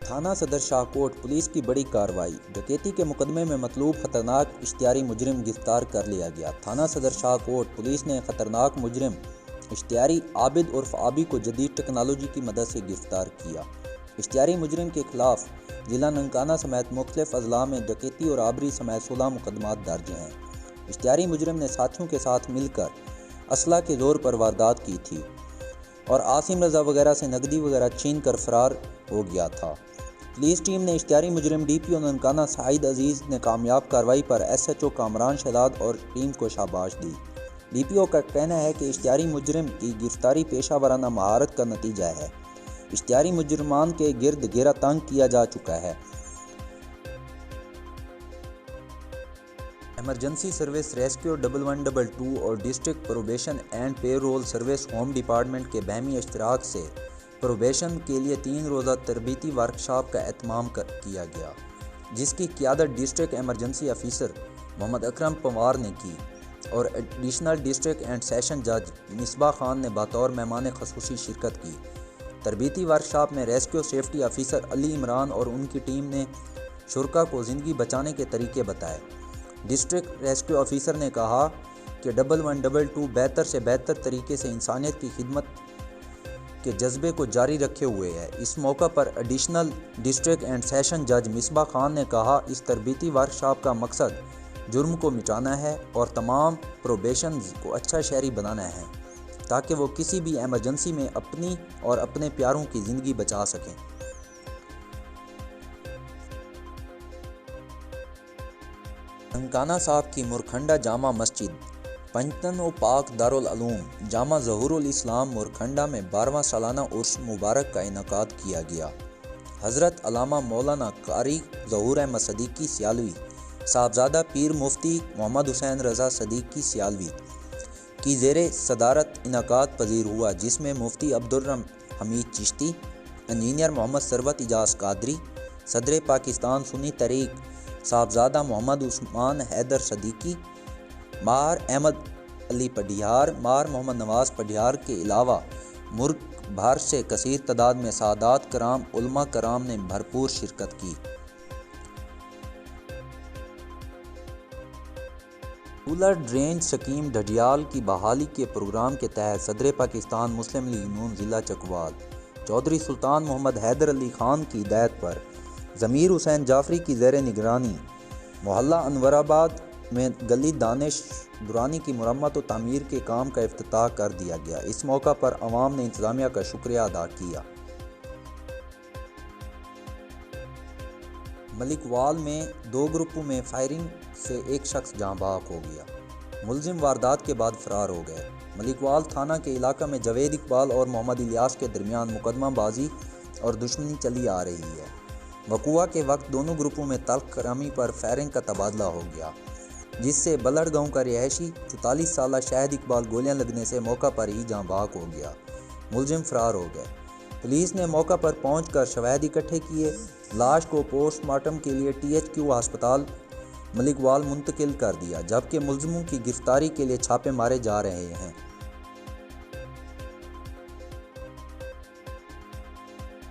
تھانہ صدر شاہکوٹ پولیس کی بڑی کارروائی، ڈکیتی کے مقدمے میں مطلوب خطرناک اشتہاری مجرم گرفتار کر لیا گیا۔ تھانہ صدر شاہکوٹ پولیس نے خطرناک مجرم اشتہاری عابد عرف آبی کو جدید ٹیکنالوجی کی مدد سے گرفتار کیا۔ اشتہاری مجرم کے خلاف ضلع ننکانہ سمیت مختلف اضلاع میں ڈکیتی اور رابری سمیت 16 مقدمات درج ہیں۔ اشتہاری مجرم نے ساتھیوں کے ساتھ مل کر اسلحہ کے زور پر واردات کی تھی اور عاصم رضا وغیرہ سے نقدی وغیرہ چھین کر فرار ہو گیا تھا۔ پولیس ٹیم نے اشتہاری مجرم ڈی پی او ننکانہ سعید عزیز نے کامیاب کارروائی پر S H O Kamran Shahzad اور ٹیم کو شاباش دی۔ ڈی پی او کا کہنا ہے کہ اشتہاری مجرم کی گرفتاری پیشہ ورانہ مہارت کا نتیجہ ہے۔ اشتہاری مجرمان کے گرد گھیرا تنگ کیا جا چکا ہے۔ ایمرجنسی سروس ریسکیو 1122 اور district probation and parole service home department کے باہمی اشتراک سے پروبیشن کے لیے 3 روزہ تربیتی ورکشاپ کا اہتمام کیا گیا، جس کی قیادت ڈسٹرکٹ ایمرجنسی آفیسر محمد اکرم پنوار نے کی اور ایڈیشنل ڈسٹرکٹ اینڈ سیشن جج مصباح خان نے بطور مہمان خصوصی شرکت کی۔ تربیتی ورکشاپ میں rescue safety officer Ali Imran اور ان کی ٹیم نے شرکاء کو زندگی بچانے کے طریقے بتائے۔ ڈسٹرکٹ ریسکیو آفیسر نے کہا کہ 1122 بہتر سے بہتر طریقے سے انسانیت کی خدمت کے جذبے کو جاری رکھے ہوئے ہے۔ اس موقع پر ایڈیشنل ڈسٹرکٹ اینڈ سیشن جج مصباح خان نے کہا اس تربیتی ورکشاپ کا مقصد جرم کو مٹانا ہے اور تمام پروبیشنز کو اچھا شہری بنانا ہے تاکہ وہ کسی بھی ایمرجنسی میں اپنی اور اپنے پیاروں کی زندگی بچا سکیں۔ ننکانہ صاحب کی مورکھنڈا جامع مسجد پنجتن و پاک دارالعلوم جامع ظہور الاسلام مورکھنڈا میں 12واں سالانہ عرس مبارک کا انعقاد کیا گیا۔ حضرت علامہ مولانا قاری ظہور احمد صدیقی سیالوی صاحبزادہ پیر مفتی محمد حسین رضا صدیقی سیالوی کی زیر صدارت انعقاد پذیر ہوا، جس میں مفتی عبدالحمید چشتی، انجینئر محمد ثروت اعجاز قادری، صدر پاکستان سنی تحریک صاحبزادہ محمد عثمان حیدر صدیقی، ماہر احمد علی پڈھیار، ماہر محمد نواز پڈھیار کے علاوہ ملک بھر سے کثیر تعداد میں سادات کرام، علماء کرام نے بھرپور شرکت کی۔ رولر ڈرینیج اسکیم ڈھڈیال کی بحالی کے پروگرام کے تحت صدر پاکستان مسلم لیگ نون ضلع چکوال چودھری سلطان محمد حیدر علی خان کی ہدایت پر ضمیر حسین جعفری کی زیر نگرانی محلہ انور آباد میں گلی دانش درانی کی مرمت و تعمیر کے کام کا افتتاح کر دیا گیا۔ اس موقع پر عوام نے انتظامیہ کا شکریہ ادا کیا۔ ملک وال میں 2 گروپوں میں فائرنگ سے ایک شخص جاں بحق ہو گیا۔ ملزم واردات کے بعد فرار ہو گئے۔ ملک وال تھانہ کے علاقہ میں جاوید اقبال اور محمد الیاس کے درمیان مقدمہ بازی اور دشمنی چلی آ رہی ہے۔ وقوعہ کے وقت دونوں گروپوں میں تلخ کلامی پر فائرنگ کا تبادلہ ہو گیا، جس سے بلڑ گاؤں کا رہائشی 44 سالہ شاہد اقبال گولیاں لگنے سے موقع پر ہی جاں بحق ہو گیا۔ ملزم فرار ہو گئے۔ پولیس نے موقع پر پہنچ کر شواہد اکٹھے کیے، لاش کو پوسٹ مارٹم کے لیے THQ ہسپتال ملک وال منتقل کر دیا، جبکہ ملزموں کی گرفتاری کے لیے چھاپے مارے جا رہے ہیں۔